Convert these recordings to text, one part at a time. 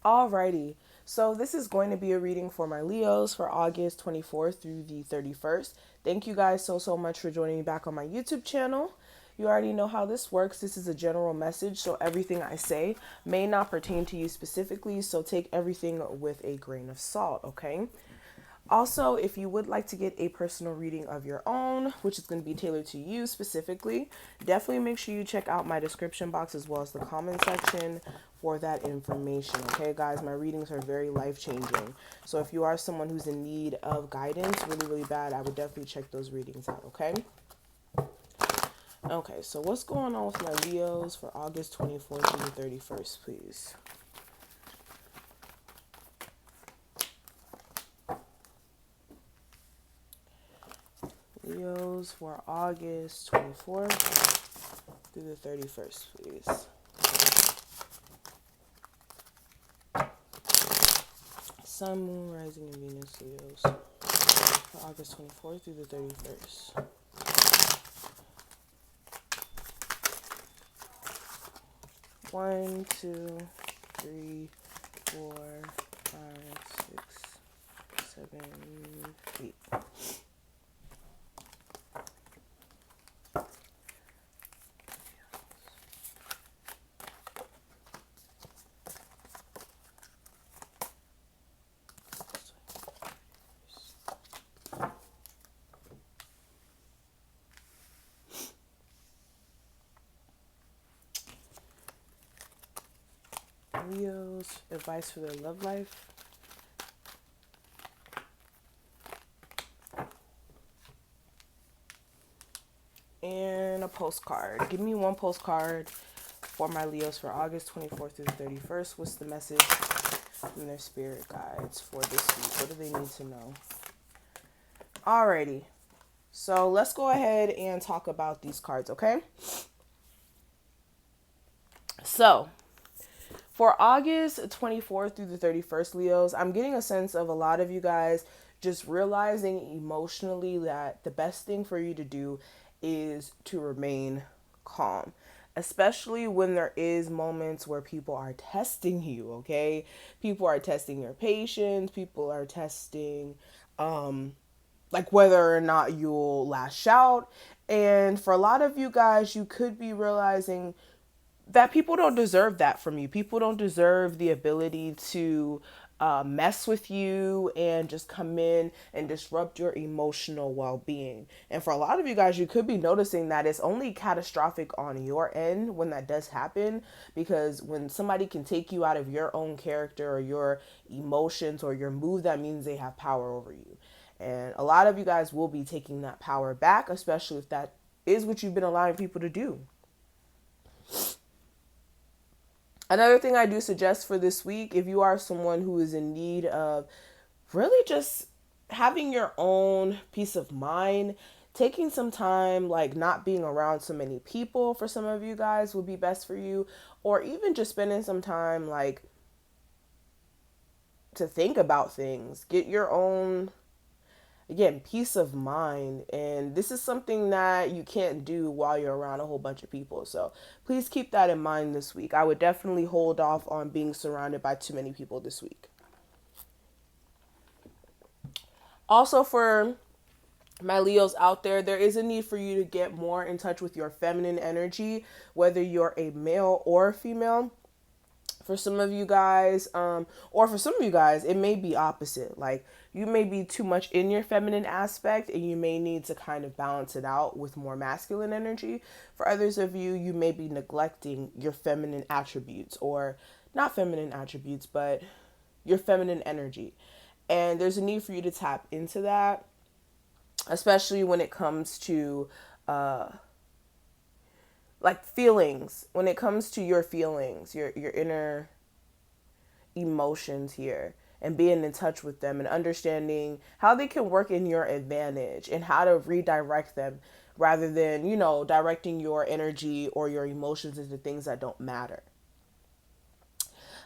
Alrighty, so this is going to be a reading for my Leos for August 24th through the 31st. Thank you guys so much for joining me back on my YouTube channel. You already know how this works. This is a general message, so everything I say may not pertain to you specifically, so take everything with a grain of salt, okay? Also, if you would like to get a personal reading of your own, which is going to be tailored to you specifically, definitely make sure you check out my description box as well as the comment section for that information. Okay, guys, my readings are very life-changing. So if you are someone who's in need of guidance, really bad, I would definitely check those readings out, okay? Okay, so what's going on with my Leos for August 24th to the 31st, please? Leos for August 24th through the 31st, please. Sun, Moon, Rising, and Venus, Leos for August 24th through the 31st. One, two, three, 4, 5, 6, 7, 8. Leos, advice for their love life. And a postcard. Give me one postcard for my Leos for August 24th through the 31st. What's the message from their spirit guides for this week? What do they need to know? Alrighty. So let's go ahead and talk about these cards, okay? So, for August 24th through the 31st, Leos, I'm getting a sense of a lot of you guys just realizing emotionally that the best thing for you to do is to remain calm, especially when there is moments where people are testing you, okay? People are testing your patience, people are testing like whether or not you'll lash out. And for a lot of you guys, you could be realizing that people don't deserve that from you. People don't deserve the ability to mess with you and just come in and disrupt your emotional well-being. And for a lot of you guys, you could be noticing that it's only catastrophic on your end when that does happen, because when somebody can take you out of your own character or your emotions or your mood, that means they have power over you. And a lot of you guys will be taking that power back, especially if that is what you've been allowing people to do. Another thing I do suggest for this week, if you are someone who is in need of really just having your own peace of mind, taking some time, like not being around so many people for some of you guys would be best for you, or even just spending some time like to think about things, get your own, again, peace of mind. And this is something that you can't do while you're around a whole bunch of people. So please keep that in mind this week. I would definitely hold off on being surrounded by too many people this week. Also, for my Leos out there, there is a need for you to get more in touch with your feminine energy, whether you're a male or a female. For some of you guys, or for some of you guys, it may be opposite. Like you may be too much in your feminine aspect and you may need to kind of balance it out with more masculine energy. For others of you, you may be neglecting your feminine attributes, or not feminine attributes, but your feminine energy. And there's a need for you to tap into that, especially when it comes to like feelings, when it comes to your feelings, your inner emotions here, and being in touch with them and understanding how they can work in your advantage and how to redirect them rather than, directing your energy or your emotions into things that don't matter.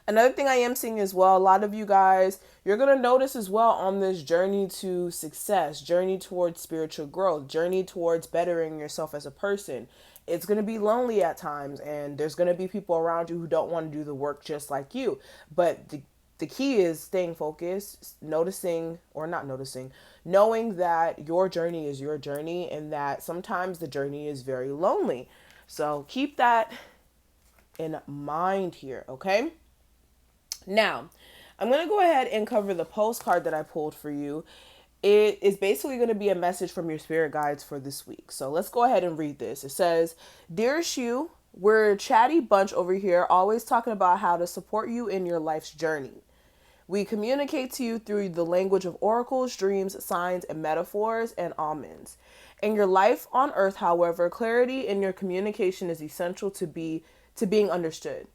Another thing I am seeing as well, a lot of you guys, you're going to notice as well on this journey to success, journey towards spiritual growth, journey towards bettering yourself as a person, it's going to be lonely at times, and there's going to be people around you who don't want to do the work just like you. But the key is staying focused, noticing or not noticing, knowing that your journey is your journey and that sometimes the journey is very lonely. So keep that in mind here, okay? Now, I'm going to go ahead and cover the postcard that I pulled for you. It is basically going to be a message from your spirit guides for this week. So let's go ahead and read this. It says, "Dear Shu, we're a chatty bunch over here, always talking about how to support you in your life's journey. We communicate to you through the language of oracles, dreams, signs, and metaphors, and omens. In your life on earth, however, clarity in your communication is essential to being understood.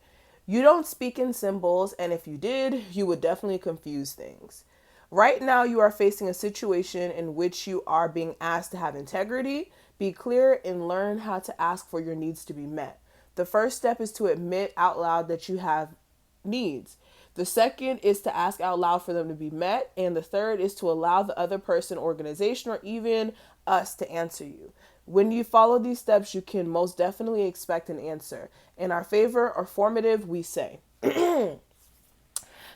You don't speak in symbols, and if you did, you would definitely confuse things. Right now, you are facing a situation in which you are being asked to have integrity, be clear, and learn how to ask for your needs to be met. The first step is to admit out loud that you have needs. The second is to ask out loud for them to be met. And the third is to allow the other person, organization, or even us to answer you. When you follow these steps, you can most definitely expect an answer. In our favor or formative, we say."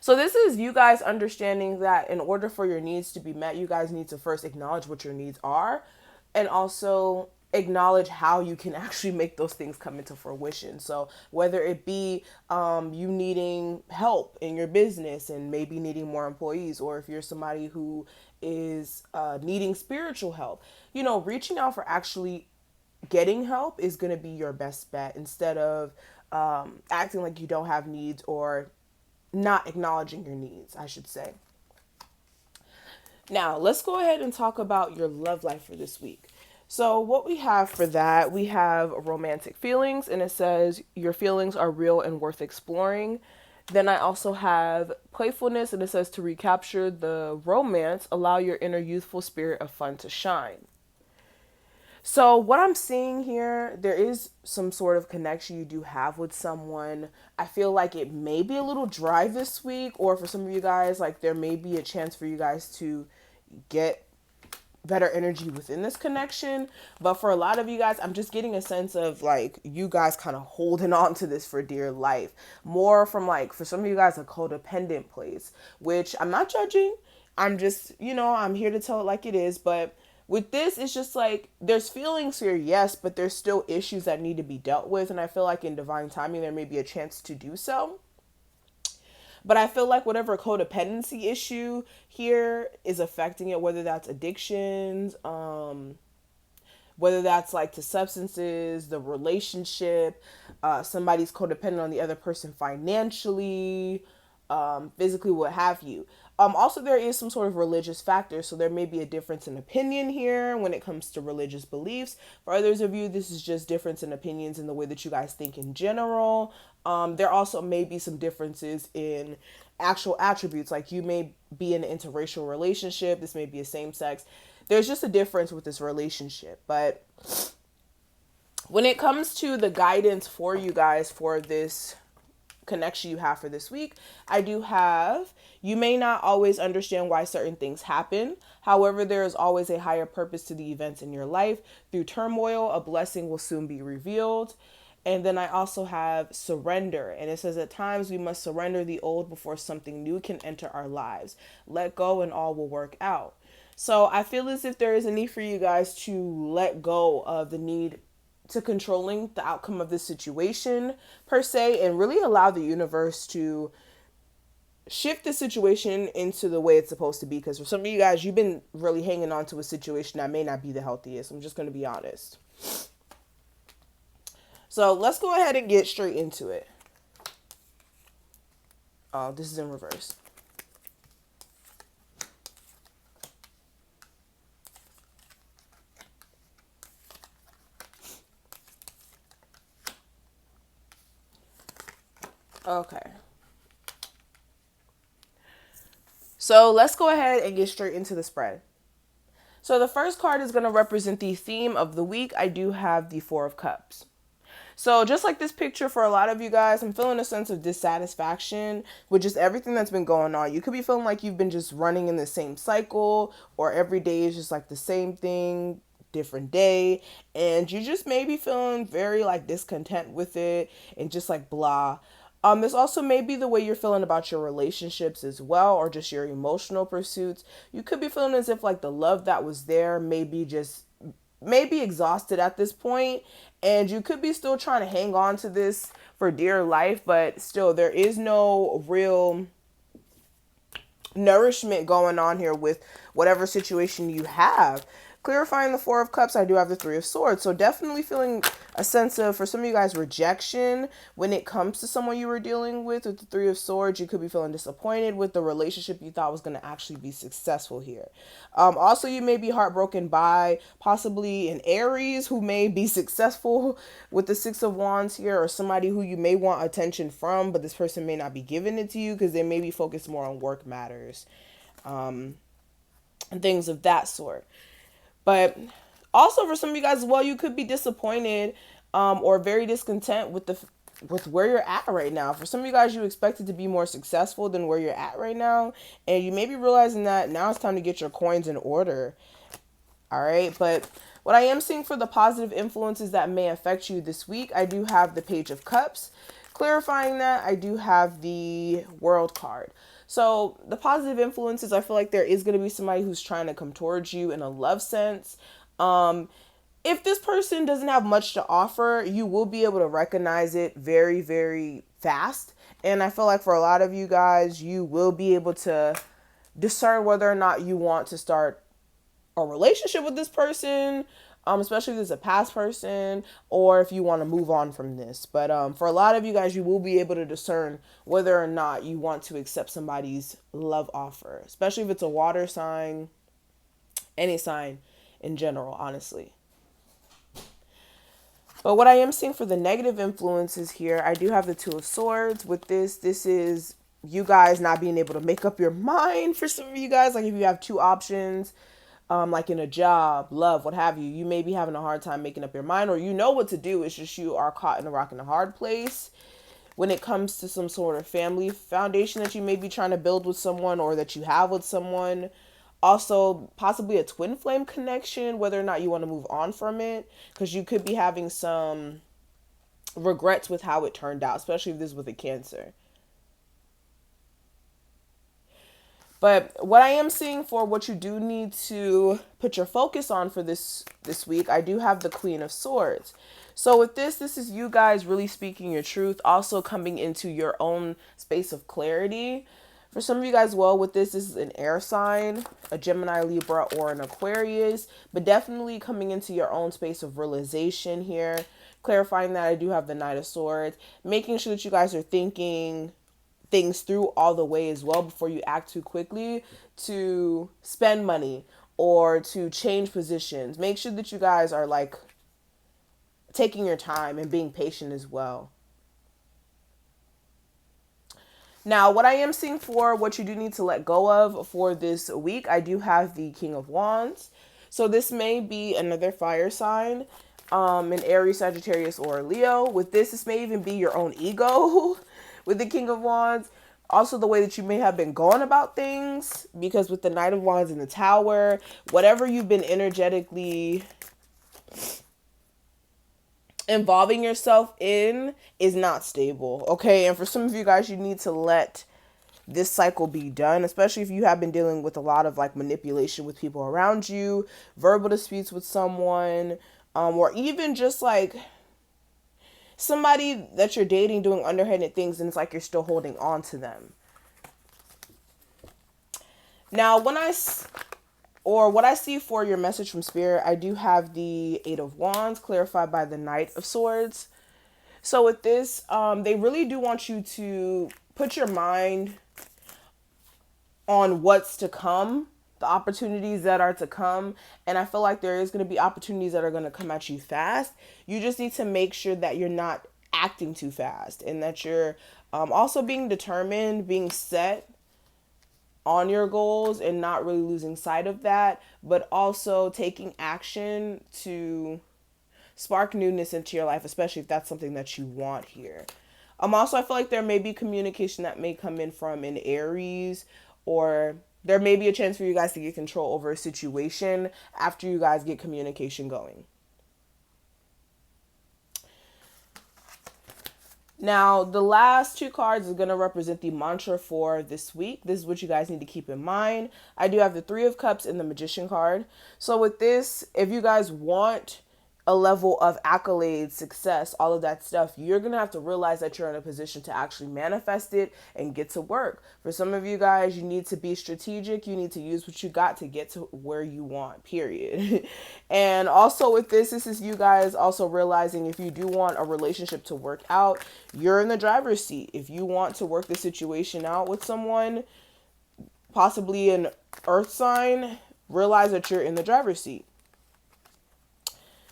So this is you guys understanding that in order for your needs to be met, you guys need to first acknowledge what your needs are and also acknowledge how you can actually make those things come into fruition. So whether it be you needing help in your business and maybe needing more employees, or if you're somebody who is needing spiritual help, reaching out for actually getting help is going to be your best bet instead of acting like you don't have needs or not acknowledging your needs, I should say. Now, let's go ahead and talk about your love life for this week. So, what we have for that, we have romantic feelings, and it says your feelings are real and worth exploring. Then I also have playfulness, and it says to recapture the romance, allow your inner youthful spirit of fun to shine. So what I'm seeing here, there is some sort of connection you do have with someone. I feel like it may be a little dry this week, or for some of you guys, like there may be a chance for you guys to get better energy within this connection. But for a lot of you guys, I'm just getting a sense of like you guys kind of holding on to this for dear life. More from like, for some of you guys, a codependent place, which I'm not judging. I'm just, I'm here to tell it like it is. But with this, it's just like there's feelings here, yes, but there's still issues that need to be dealt with. And I feel like in divine timing, there may be a chance to do so. But I feel like whatever codependency issue here is affecting it, whether that's addictions, whether that's like to substances, the relationship, somebody's codependent on the other person financially, physically, what have you. Also, there is some sort of religious factor, so there may be a difference in opinion here when it comes to religious beliefs. For others of you, this is just difference in opinions in the way that you guys think in general. There also may be some differences in actual attributes, like you may be in an interracial relationship. This may be a same sex. There's just a difference with this relationship. But when it comes to the guidance for you guys for this connection you have for this week, I do have, you may not always understand why certain things happen. However, there is always a higher purpose to the events in your life. Through turmoil, a blessing will soon be revealed. And then I also have surrender. And it says at times we must surrender the old before something new can enter our lives. Let go and all will work out. So I feel as if there is a need for you guys to let go of the need to controlling the outcome of this situation per se, and really allow the universe to shift the situation into the way it's supposed to be. Because for some of you guys, you've been really hanging on to a situation that may not be the healthiest. I'm just going to be honest. So let's go ahead and get straight into it. Oh, this is in reverse. Okay. So let's go ahead and get straight into the spread. So the first card is going to represent the theme of the week. I do have the Four of Cups. So just like this picture, for a lot of you guys, I'm feeling a sense of dissatisfaction with just everything that's been going on. You could be feeling like you've been just running in the same cycle, or every day is just like the same thing, different day, and you just may be feeling very like discontent with it and just like blah. This also may be the way you're feeling about your relationships as well, or just your emotional pursuits. You could be feeling as if like the love that was there may be exhausted at this point, and you could be still trying to hang on to this for dear life, but still there is no real nourishment going on here with whatever situation you have. Clarifying the Four of Cups, I do have the Three of Swords. So definitely feeling a sense of, for some of you guys, rejection when it comes to someone you were dealing with the Three of Swords. You could be feeling disappointed with the relationship you thought was going to actually be successful here. Also, you may be heartbroken by possibly an Aries who may be successful with the Six of Wands here, or somebody who you may want attention from, but this person may not be giving it to you because they may be focused more on work matters, and things of that sort. But also for some of you guys as well, you could be disappointed or very discontent with where you're at right now. For some of you guys, you expected to be more successful than where you're at right now, and you may be realizing that now it's time to get your coins in order. All right, but what I am seeing for the positive influences that may affect you this week, I do have the Page of Cups. Clarifying that, I do have the World card. So the positive influences, I feel like there is going to be somebody who's trying to come towards you in a love sense. If this person doesn't have much to offer, you will be able to recognize it very, very fast. And I feel like for a lot of you guys, you will be able to discern whether or not you want to start a relationship with this person, especially if it's a past person, or if you want to move on from this. But for a lot of you guys, you will be able to discern whether or not you want to accept somebody's love offer, especially if it's a water sign, any sign in general, honestly. But what I am seeing for the negative influences here, I do have the Two of Swords. With this is you guys not being able to make up your mind. For some of you guys, like if you have two options, like in a job, love, what have you, you may be having a hard time making up your mind, or you know what to do. It's just you are caught in a rock and a hard place when it comes to some sort of family foundation that you may be trying to build with someone, or that you have with someone. Also, possibly a twin flame connection, whether or not you want to move on from it, because you could be having some regrets with how it turned out, especially if this is with a Cancer. But what I am seeing for what you do need to put your focus on for this week, I do have the Queen of Swords. So with this is you guys really speaking your truth, also coming into your own space of clarity. For some of you guys, well, with this is an air sign, a Gemini, Libra, or an Aquarius, but definitely coming into your own space of realization here. Clarifying that I do have the Knight of Swords, making sure that you guys are thinking things through all the way as well before you act too quickly to spend money or to change positions. Make sure that you guys are like taking your time and being patient as well. Now, what I am seeing for what you do need to let go of for this week, I do have the King of Wands. So this may be another fire sign, an Aries, Sagittarius, or Leo. With this may even be your own ego with the King of Wands. Also, the way that you may have been going about things, because with the Knight of Wands in the Tower, whatever you've been energetically involving yourself in is not stable, okay? And for some of you guys, you need to let this cycle be done, especially if you have been dealing with a lot of like manipulation with people around you, verbal disputes with someone, or even just like somebody that you're dating doing underhanded things, and it's like you're still holding on to them. Now, what I see for your message from Spirit, I do have the Eight of Wands clarified by the Knight of Swords. So with this, they really do want you to put your mind on what's to come, the opportunities that are to come. And I feel like there is going to be opportunities that are going to come at you fast. You just need to make sure that you're not acting too fast, and that you're also being determined, being set on your goals, and not really losing sight of that, but also taking action to spark newness into your life, especially if that's something that you want here. Also, I feel like there may be communication that may come in from an Aries or There may be a chance for you guys to get control over a situation after you guys get communication going. Now, the last two cards is going to represent the mantra for this week. This is what you guys need to keep in mind. I do have the Three of Cups and the Magician card. So with this, if you guys want a level of accolades, success, all of that stuff, you're going to have to realize that you're in a position to actually manifest it and get to work. For some of you guys, you need to be strategic. You need to use what you got to get to where you want, period. And also with this is you guys also realizing if you do want a relationship to work out, you're in the driver's seat. If you want to work the situation out with someone, possibly an earth sign, realize that you're in the driver's seat.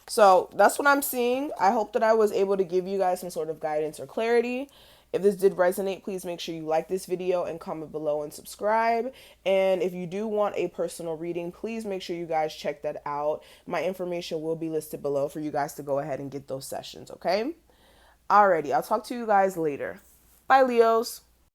So that's what I'm seeing. I hope that I was able to give you guys some sort of guidance or clarity. If this did resonate, please make sure you like this video and comment below and subscribe. And if you do want a personal reading, please make sure you guys check that out. My information will be listed below for you guys to go ahead and get those sessions, okay? Alrighty, I'll talk to you guys later. Bye, Leos.